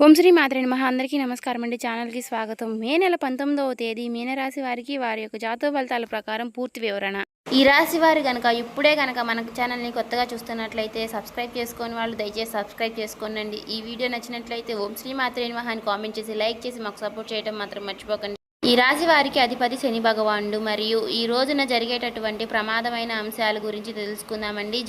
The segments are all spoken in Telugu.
ఓం శ్రీ మాత్రే నమః. అందరికీ నమస్కారం అండి. ఛానల్కి స్వాగతం. మే నెల 19వ తేదీ మీనరాశి వారికి వారి యొక్క జాతక ఫలితాల ప్రకారం పూర్తి వివరణ. ఈ రాశి వారు కనుక ఇప్పుడే కనుక మన ఛానల్ని కొత్తగా చూస్తున్నట్లయితే సబ్స్క్రైబ్ చేసుకొని వాళ్ళు దయచేసి సబ్స్క్రైబ్ చేసుకోండి. ఈ వీడియో నచ్చినట్లయితే ఓం శ్రీ మాత్రే నమః అని కామెంట్ చేసి లైక్ చేసి మాకు సపోర్ట్ చేయడం మాత్రం మర్చిపోకండి. ఈ రాశి వారికి అధిపతి శని భగవానుడు మరియు ఈ రోజున జరిగేటటువంటి ప్రమాదమైన అంశాల గురించి తెలుసుకుందామండి.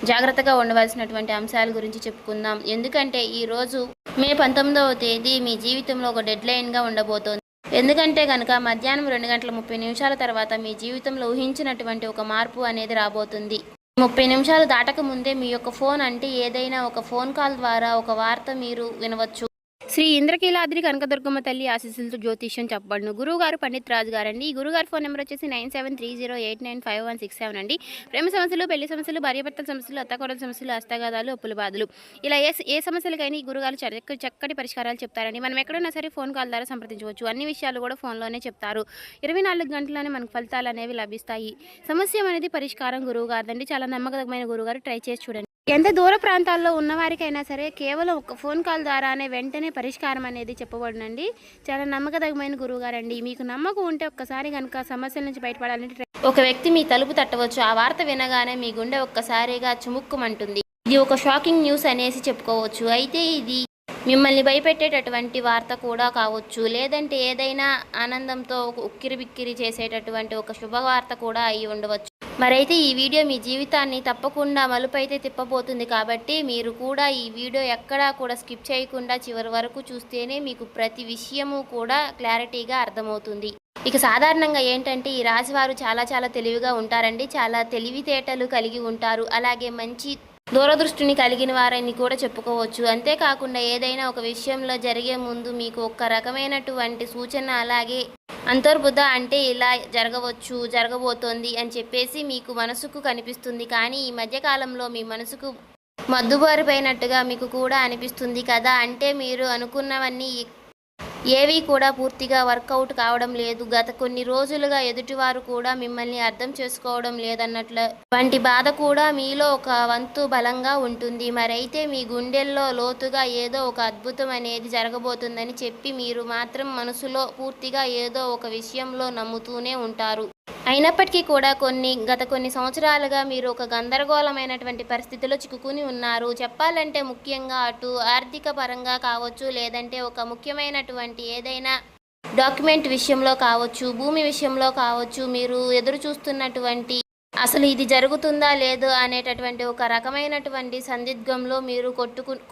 జాగ్రత్తగా ఉండవలసినటువంటి అంశాల గురించి చెప్పుకుందాం. ఎందుకంటే ఈరోజు మే 19వ తేదీ మీ జీవితంలో ఒక డెడ్ లైన్గా ఉండబోతోంది. ఎందుకంటే కనుక మధ్యాహ్నం 2:30 తర్వాత మీ జీవితంలో ఊహించినటువంటి ఒక మార్పు అనేది రాబోతుంది. 30 నిమిషాలు దాటక ముందే మీ యొక్క ఫోన్ అంటే ఏదైనా ఒక ఫోన్ కాల్ ద్వారా ఒక వార్త మీరు వినవచ్చు. శ్రీ ఇంద్రకీలాద్రి కనకదుర్గమ్మ తల్లి ఆశీస్సులతో జ్యోతిష్యం చెప్పబడును. గురువుగారు పండిత్ రాజు గారండి. ఈ గురుగారి ఫోన్ నెంబర్ వచ్చేసి 9730895167 అండి. ప్రేమ సమస్యలు, పెళ్లి సమస్యలు, భార్యాభర్తల సమస్యలు, అత్తకోడల సమస్యలు, హస్తగాదాలు, అప్పుల బాధలు, ఇలా ఏ సమస్యలకైనా ఈ గురుగారు చక్కటి పరిష్కారాలు చెప్తారండి. మనం ఎక్కడైనా సరే ఫోన్ కాల్ ద్వారా సంప్రదించవచ్చు. అన్ని విషయాలు కూడా ఫోన్లోనే చెప్తారు. 24 గంటల్లోనే మనకు ఫలితాలు అనేవి లభిస్తాయి. సమస్య అనేది పరిష్కారం గురువుగారిదండి. చాలా నమ్మకమైన గురుగారు. ట్రై చేసి చూడండి. ఎంత దూర ప్రాంతాల్లో ఉన్నవారికైనా సరే కేవలం ఒక ఫోన్ కాల్ ద్వారానే వెంటనే పరిష్కారం అనేది చెప్పబడునండి. చాలా నమ్మకమైన గురువుగారండి. మీకు నమ్మకం ఉంటే ఒక్కసారి కనుక సమస్యల నుంచి బయటపడాలంటే ఒక వ్యక్తి మీ తలుపు తట్టవచ్చు. ఆ వార్త వినగానే మీ గుండె ఒక్కసారిగా చుముక్కుమంటుంది. ఇది ఒక షాకింగ్ న్యూస్ అనేసి చెప్పుకోవచ్చు. అయితే ఇది మిమ్మల్ని భయపెట్టేటటువంటి వార్త కూడా కావచ్చు, లేదంటే ఏదైనా ఆనందంతో ఉక్కిరిబిక్కిరి చేసేటటువంటి ఒక శుభవార్త కూడా అయి ఉండవచ్చు. మరైతే ఈ వీడియో మీ జీవితాన్ని తప్పకుండా మలుపైతే తిప్పబోతుంది. కాబట్టి మీరు కూడా ఈ వీడియో ఎక్కడా కూడా స్కిప్ చేయకుండా చివరి వరకు చూస్తేనే మీకు ప్రతి విషయము కూడా క్లారిటీగా అర్థమవుతుంది. ఇక సాధారణంగా ఏంటంటే ఈ రాశివారు చాలా తెలివిగా ఉంటారండి. చాలా తెలివితేటలు కలిగి ఉంటారు. అలాగే మంచి దూరదృష్టిని కలిగిన వారని కూడా చెప్పుకోవచ్చు. అంతేకాకుండా ఏదైనా ఒక విషయంలో జరిగే ముందు మీకు ఒక రకమైనటువంటి సూచన, అలాగే అంతర్బుద్ధ అంటే ఇలా జరగబోతోంది అని చెప్పేసి మీకు మనసుకు కనిపిస్తుంది. కానీ ఈ మధ్యకాలంలో మీ మనసుకు మద్దుబారిపోయినట్టుగా మీకు కూడా అనిపిస్తుంది కదా. అంటే మీరు అనుకున్నవన్నీ ఏవి కూడా పూర్తిగా వర్కౌట్ కావడం లేదు. గత కొన్ని రోజులుగా ఎదుటివారు కూడా మిమ్మల్ని అర్థం చేసుకోవడం లేదన్నట్లు వంటి బాధ కూడా మీలో ఒక వంతు బలంగా ఉంటుంది. మరైతే మీ గుండెల్లో లోతుగా ఏదో ఒక అద్భుతం అనేది జరగబోతుందని చెప్పి మీరు మాత్రం మనసులో పూర్తిగా ఏదో ఒక విషయంలో నమ్ముతూనే ఉంటారు. అయినప్పటికీ కూడా గత కొన్ని సంవత్సరాలుగా మీరు ఒక గందరగోళమైనటువంటి పరిస్థితిలో చిక్కుకుని ఉన్నారు. చెప్పాలంటే ముఖ్యంగా అటు ఆర్థిక పరంగా కావచ్చు, లేదంటే ఒక ముఖ్యమైనటువంటి ఏదైనా డాక్యుమెంట్ విషయంలో కావచ్చు, భూమి విషయంలో కావచ్చు, మీరు ఎదురు చూస్తున్నటువంటి అసలు ఇది జరుగుతుందా లేదు అనేటటువంటి ఒక రకమైనటువంటి సందిగ్ధంలో మీరు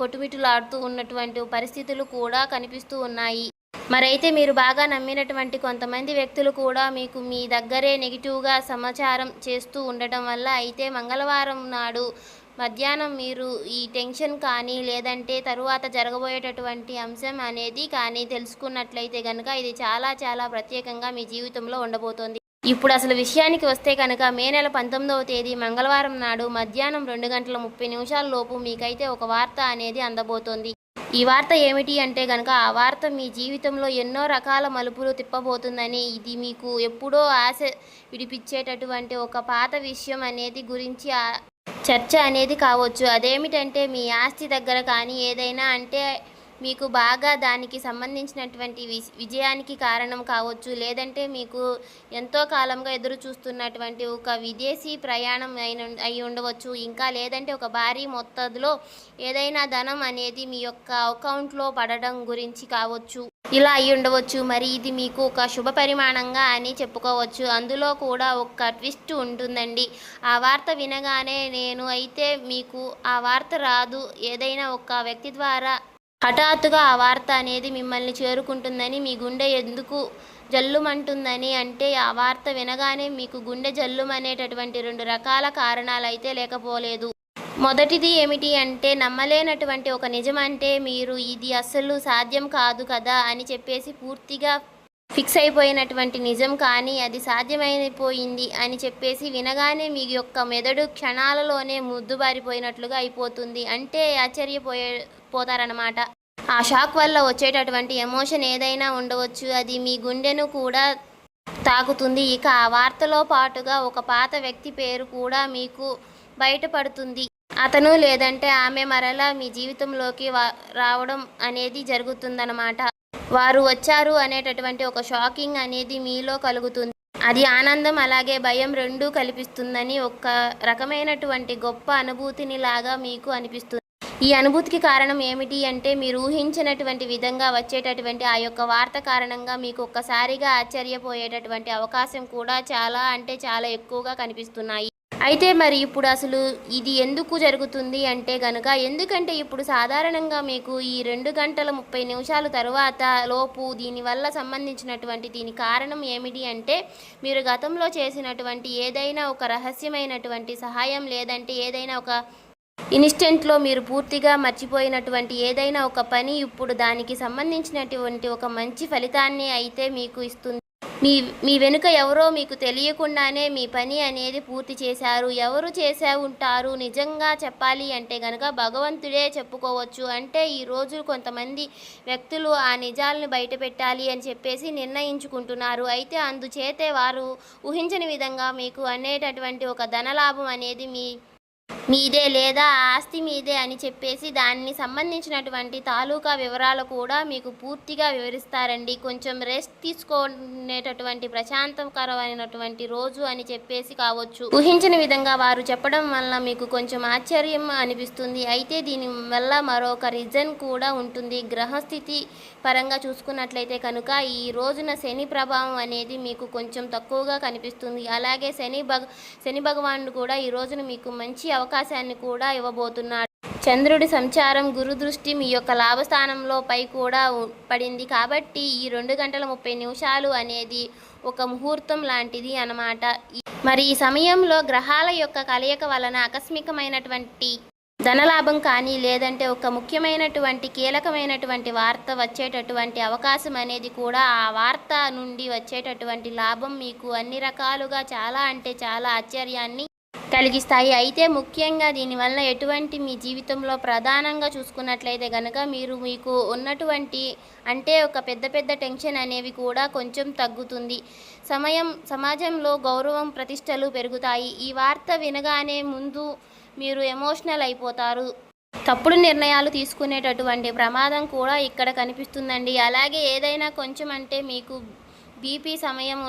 కొట్టుమిటులాడుతూ ఉన్నటువంటి పరిస్థితులు కూడా కనిపిస్తూ ఉన్నాయి. మరైతే మీరు బాగా నమ్మినటువంటి కొంతమంది వ్యక్తులు కూడా మీకు మీ దగ్గరే నెగిటివ్గా సమాచారం చేస్తూ ఉండటం వల్ల అయితే మంగళవారం నాడు మధ్యాహ్నం మీరు ఈ టెన్షన్ కానీ, లేదంటే తరువాత జరగబోయేటటువంటి అంశం అనేది కానీ తెలుసుకున్నట్లయితే కనుక ఇది చాలా ప్రత్యేకంగా మీ జీవితంలో ఉండబోతోంది. ఇప్పుడు అసలు విషయానికి వస్తే కనుక మే నెల 19వ తేదీ మంగళవారం నాడు మధ్యాహ్నం 2:30 లోపు మీకైతే ఒక వార్త అనేది అందబోతోంది. ఈ వార్త ఏమిటి అంటే కనుక ఆ వార్త మీ జీవితంలో ఎన్నో రకాల మలుపులు తిప్పబోతుందని, ఇది మీకు ఎప్పుడో ఆశ విడిపించేటటువంటి ఒక పాత విషయం అనేది గురించి చర్చ అనేది కావచ్చు. అదేమిటంటే మీ ఆస్తి దగ్గర కానీ ఏదైనా అంటే మీకు బాగా దానికి సంబంధించినటువంటి విజయానికి కారణం కావచ్చు, లేదంటే మీకు ఎంతో కాలంగా ఎదురు చూస్తున్నటువంటి ఒక విదేశీ ప్రయాణం అయి ఉండవచ్చు, ఇంకా లేదంటే ఒక భారీ మొత్తంలో ఏదైనా ధనం అనేది మీ యొక్క అకౌంట్లో పడడం గురించి కావచ్చు, ఇలా అయి ఉండవచ్చు. మరి ఇది మీకు ఒక శుభ పరిమాణంగా అని చెప్పుకోవచ్చు. అందులో కూడా ఒక ట్విస్ట్ ఉంటుందండి. ఆ వార్త వినగానే నేను అయితే మీకు ఆ వార్త రాదు, ఏదైనా ఒక వ్యక్తి ద్వారా హఠాత్తుగా ఆ వార్త అనేది మిమ్మల్ని చేరుకుంటుందని, మీ గుండె ఎందుకు జల్లుమంటుందని, అంటే ఆ వార్త వినగానే మీకు గుండె జల్లుమనేటటువంటి 2 రకాల కారణాలు అయితే లేకపోలేదు. మొదటిది ఏమిటి అంటే నమ్మలేనటువంటి ఒక నిజం. అంటే మీరు ఇది అస్సలు సాధ్యం కాదు కదా అని చెప్పేసి పూర్తిగా ఫిక్స్ అయిపోయినటువంటి నిజం, కానీ అది సాధ్యమైపోయింది అని చెప్పేసి వినగానే మీ యొక్క మెదడు క్షణాలలోనే ముద్దుబారిపోయినట్లుగా అయిపోతుంది. అంటే పోతారన్నమాట. ఆ షాక్ వల్ల వచ్చేటటువంటి ఎమోషన్ ఏదైనా ఉండవచ్చు, అది మీ గుండెను కూడా తాకుతుంది. ఇక ఆ వార్తలో పాటుగా ఒక పాత వ్యక్తి పేరు కూడా మీకు బయటపడుతుంది. అతను లేదంటే ఆమె మరలా మీ జీవితంలోకి రావడం అనేది జరుగుతుందన్నమాట. వారు వచ్చారు అనేటటువంటి ఒక షాకింగ్ అనేది మీలో కలుగుతుంది. అది ఆనందం అలాగే భయం రెండూ కల్పిస్తుందని ఒక రకమైనటువంటి గొప్ప అనుభూతిని లాగా మీకు అనిపిస్తుంది. ఈ అనుభూతికి కారణం ఏమిటి అంటే మీరు ఊహించినటువంటి విధంగా వచ్చేటటువంటి ఆ యొక్క వార్త కారణంగా మీకు ఒక్కసారిగా ఆశ్చర్యపోయేటటువంటి అవకాశం కూడా చాలా అంటే చాలా ఎక్కువగా కనిపిస్తున్నాయి. అయితే మరి ఇప్పుడు అసలు ఇది ఎందుకు జరుగుతుంది అంటే గనుక ఎందుకంటే ఇప్పుడు సాధారణంగా మీకు ఈ 2 గంటల 30 నిమిషాల తరువాత లోపు దీనివల్ల సంబంధించినటువంటి దీని కారణం ఏమిటి అంటే మీరు గతంలో చేసినటువంటి ఏదైనా ఒక రహస్యమైనటువంటి సహాయం లేదంటే ఏదైనా ఒక ఇన్స్టెంట్లో మీరు పూర్తిగా మర్చిపోయినటువంటి ఏదైనా ఒక పని ఇప్పుడు దానికి సంబంధించినటువంటి ఒక మంచి ఫలితాన్ని అయితే మీకు ఇస్తుంది. మీ మీ వెనుక ఎవరో మీకు తెలియకుండానే మీ పని అనేది పూర్తి చేశారు. ఎవరు చేసే ఉంటారు నిజంగా చెప్పాలి అంటే గనక భగవంతుడే చెప్పుకోవచ్చు. అంటే ఈరోజు కొంతమంది వ్యక్తులు ఆ నిజాలను బయటపెట్టాలి అని చెప్పేసి నిర్ణయించుకుంటున్నారు. అయితే అందుచేతే వారు ఊహించని విధంగా మీకు అనేటటువంటి ఒక ధనలాభం అనేది మీదే లేదా ఆస్తి మీదే అని చెప్పేసి దాన్ని సంబంధించినటువంటి తాలూకా వివరాలు కూడా మీకు పూర్తిగా వివరిస్తారండి. కొంచెం రెస్ట్ తీసుకునేటటువంటి ప్రశాంతకరమైనటువంటి రోజు అని చెప్పేసి కావచ్చు. ఊహించని విధంగా వారు చెప్పడం వల్ల మీకు కొంచెం ఆశ్చర్యం అనిపిస్తుంది. అయితే దీనివల్ల మరొక రీజన్ కూడా ఉంటుంది. గ్రహస్థితి పరంగా చూసుకున్నట్లయితే కనుక ఈ రోజున శని ప్రభావం అనేది మీకు కొంచెం తక్కువగా కనిపిస్తుంది. అలాగే శని భగవానుడు కూడా ఈ రోజున మీకు మంచి అవకాశాన్ని కూడా ఇవ్వబోతున్నాడు. చంద్రుడి సంచారం గురు దృష్టి మీ యొక్క లాభస్థానంలో పై కూడా పడింది కాబట్టి ఈ 2 గంటల 30 నిమిషాలు అనేది ఒక ముహూర్తం లాంటిది అన్నమాట. మరి ఈ సమయంలో గ్రహాల యొక్క కలయిక వలన ఆకస్మికమైనటువంటి ధనలాభం కానీ లేదంటే ఒక ముఖ్యమైనటువంటి కీలకమైనటువంటి వార్త వచ్చేటటువంటి అవకాశం అనేది కూడా ఆ వార్త నుండి వచ్చేటటువంటి లాభం మీకు అన్ని రకాలుగా చాలా అంటే చాలా ఆశ్చర్యాన్ని కలిగిస్తాయి. అయితే ముఖ్యంగా దీనివల్ల ఎటువంటి మీ జీవితంలో ప్రధానంగా చూసుకున్నట్లయితే కనుక మీకు ఉన్నటువంటి అంటే ఒక పెద్ద టెన్షన్ అనేవి కూడా కొంచెం తగ్గుతుంది. సమాజంలో గౌరవం ప్రతిష్టలు పెరుగుతాయి. ఈ వార్త వినగానే ముందు మీరు ఎమోషనల్ అయిపోతారు. తప్పుడు నిర్ణయాలు తీసుకునేటటువంటి ప్రమాదం కూడా ఇక్కడ కనిపిస్తుందండి. అలాగే ఏదైనా కొంచెం అంటే మీకు బీపీ సమయం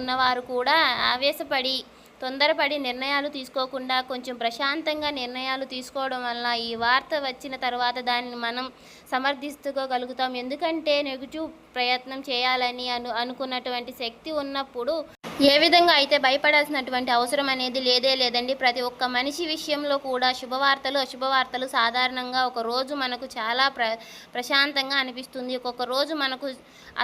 ఉన్నవారు కూడా ఆవేశపడి తొందరపడి నిర్ణయాలు తీసుకోకుండా కొంచెం ప్రశాంతంగా నిర్ణయాలు తీసుకోవడం వల్ల ఈ వార్త వచ్చిన తర్వాత దాన్ని మనం సమర్థించుకోగలుగుతాం. ఎందుకంటే నెగిటివ్ ప్రయత్నం చేయాలని అనుకున్నటువంటి శక్తి ఉన్నప్పుడు ఏ విధంగా అయితే భయపడాల్సినటువంటి అవసరం అనేది లేదండి. ప్రతి ఒక్క మనిషి విషయంలో కూడా శుభవార్తలు అశుభవార్తలు సాధారణంగా ఒక రోజు మనకు చాలా ప్రశాంతంగా అనిపిస్తుంది. ఒక్కొక్క రోజు మనకు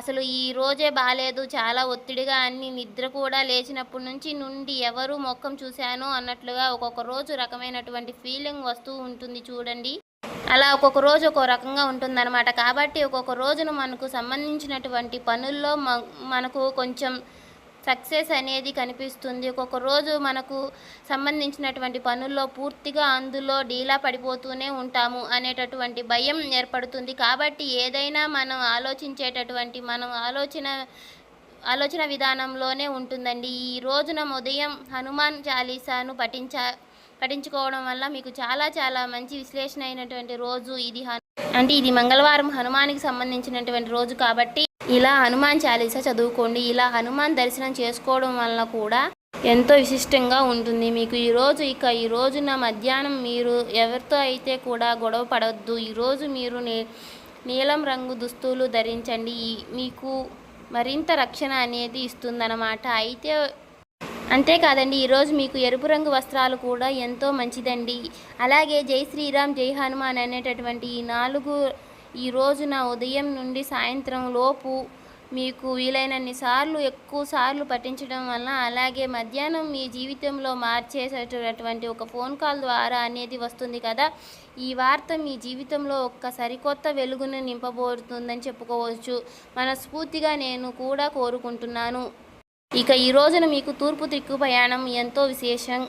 అసలు ఈ రోజే బాలేదు, చాలా ఒత్తిడిగా అన్ని నిద్ర కూడా లేచినప్పటి నుండి ఎవరు ముఖం చూశాను అన్నట్లుగా ఒక్కొక్క రోజు రకమైనటువంటి ఫీలింగ్ వస్తూ ఉంటుంది చూడండి. అలా ఒక్కొక్క రోజు ఒక్కో రకంగా ఉంటుందన్నమాట. కాబట్టి ఒక్కొక్క రోజును మనకు సంబంధించినటువంటి పనుల్లో మనకు కొంచెం సక్సెస్ అనేది కనిపిస్తుంది. ఒక్కొక్క రోజు మనకు సంబంధించినటువంటి పనుల్లో పూర్తిగా అందులో డీలా పడిపోతూనే ఉంటాము అనేటటువంటి భయం ఏర్పడుతుంది. కాబట్టి ఏదైనా మనం ఆలోచన విధానంలోనే ఉంటుందండి. ఈ రోజున ఉదయం హనుమాన్ చాలీసాను పఠించుకోవడం వల్ల మీకు చాలా చాలా మంచి విశ్లేషణ అయినటువంటి రోజు ఇది. ఇది మంగళవారం హనుమానికి సంబంధించినటువంటి రోజు కాబట్టి ఇలా హనుమాన్ చాలీసా చదువుకోండి. ఇలా హనుమాన్ దర్శనం చేసుకోవడం వల్ల కూడా ఎంతో విశిష్టంగా ఉంటుంది మీకు. ఈ రోజున మధ్యాహ్నం మీరు ఎవరితో అయితే కూడా గొడవ పడవద్దు. ఈరోజు మీరు నీలం రంగు దుస్తులు ధరించండి. మీకు మరింత రక్షణ అనేది ఇస్తుందన్నమాట. అంతేకాదండి ఈరోజు మీకు ఎరుపు రంగు వస్త్రాలు కూడా ఎంతో మంచిదండి. అలాగే జై శ్రీరామ్ జై హనుమాన్ అనేటటువంటి ఈ 4 ఈ రోజున ఉదయం నుండి సాయంత్రం లోపు మీకు వీలైనన్ని సార్లు ఎక్కువ సార్లు పఠించడం వల్ల అలాగే మధ్యాహ్నం మీ జీవితంలో మార్చేసేటటువంటి ఒక ఫోన్ కాల్ ద్వారా అనేది వస్తుంది కదా. ఈ వార్త మీ జీవితంలో ఒక సరికొత్త వెలుగును నింపబోతుందని చెప్పుకోవచ్చు. మనస్ఫూర్తిగా నేను కూడా కోరుకుంటున్నాను. ఈ రోజున మీకు తూర్పు దిక్కు ప్రయాణం ఎంతో విశేషం.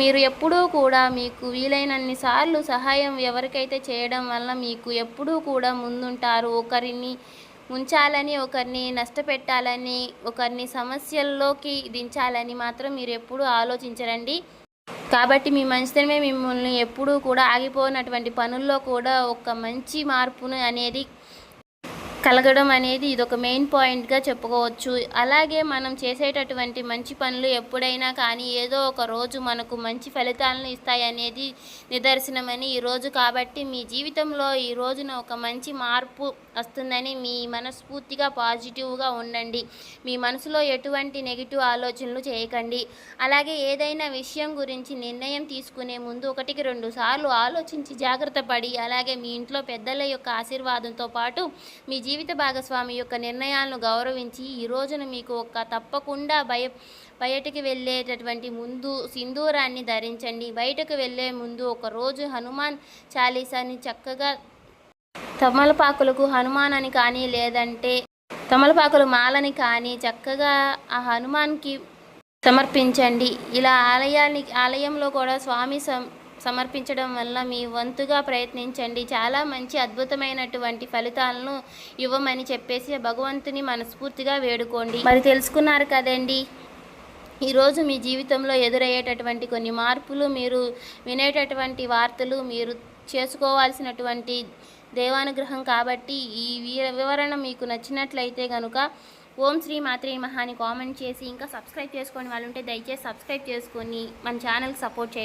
మీరు ఎప్పుడూ కూడా మీకు వీలైనన్ని సార్లు సహాయం ఎవరికైతే చేయడం వల్ల మీకు ఎప్పుడూ కూడా ముందుంటారు. ఒకరిని ఉంచాలని, ఒకరిని నష్టపెట్టాలని, ఒకరిని సమస్యల్లోకి దించాలని మాత్రం మీరు ఎప్పుడూ ఆలోచించరండి. కాబట్టి మీ మంచితనమే మిమ్మల్ని ఎప్పుడూ కూడా ఆగిపోయినటువంటి పనుల్లో కూడా ఒక మంచి మార్పును అనేది కలగడం అనేది ఇదొక మెయిన్ పాయింట్గా చెప్పుకోవచ్చు. అలాగే మనం చేసేటటువంటి మంచి పనులు ఎప్పుడైనా కానీ ఏదో ఒక రోజు మనకు మంచి ఫలితాలను ఇస్తాయనేది నిదర్శనమని ఈరోజు. కాబట్టి మీ జీవితంలో ఈ రోజున ఒక మంచి మార్పు వస్తుందని మీ మనస్ఫూర్తిగా పాజిటివ్గా ఉండండి. మీ మనసులో ఎటువంటి నెగిటివ్ ఆలోచనలు చేయకండి. అలాగే ఏదైనా విషయం గురించి నిర్ణయం తీసుకునే ముందు 1-2 సార్లు ఆలోచించి జాగ్రత్త పడి, అలాగే మీ ఇంట్లో పెద్దల యొక్క ఆశీర్వాదంతో పాటు మీ జీవిత భాగస్వామి యొక్క నిర్ణయాలను గౌరవించి ఈ రోజున మీకు తప్పకుండా బయటికి వెళ్ళేటటువంటి ముందు సింధూరాన్ని ధరించండి. బయటకు వెళ్ళే ముందు ఒకరోజు హనుమాన్ చాలీసాని చక్కగా తమలపాకులకు హనుమాన్ అని కానీ లేదంటే తమలపాకుల మాలని కానీ చక్కగా ఆ హనుమాన్కి సమర్పించండి. ఇలా ఆలయంలో కూడా స్వామి సమర్పించడం వల్ల మీ వంతుగా ప్రయత్నించండి. చాలా మంచి అద్భుతమైనటువంటి ఫలితాలను ఇవ్వమని చెప్పేసి భగవంతుని మనస్ఫూర్తిగా వేడుకోండి. మరి తెలుసుకున్నారు కదండి, ఈరోజు మీ జీవితంలో ఎదురయ్యేటటువంటి కొన్ని మార్పులు, మీరు వినేటటువంటి వార్తలు, మీరు చేసుకోవాల్సినటువంటి దైవానుగ్రహం. కాబట్టి ఈ వివరణ మీకు నచ్చినట్లయితే కనుక ఓం శ్రీ మాత్రే నమః అని కామెంట్ చేసి, ఇంకా సబ్స్క్రైబ్ చేసుకొని వాళ్ళు ఉంటే దయచేసి సబ్స్క్రైబ్ చేసుకొని మన ఛానల్కి సపోర్ట్ చేయండి.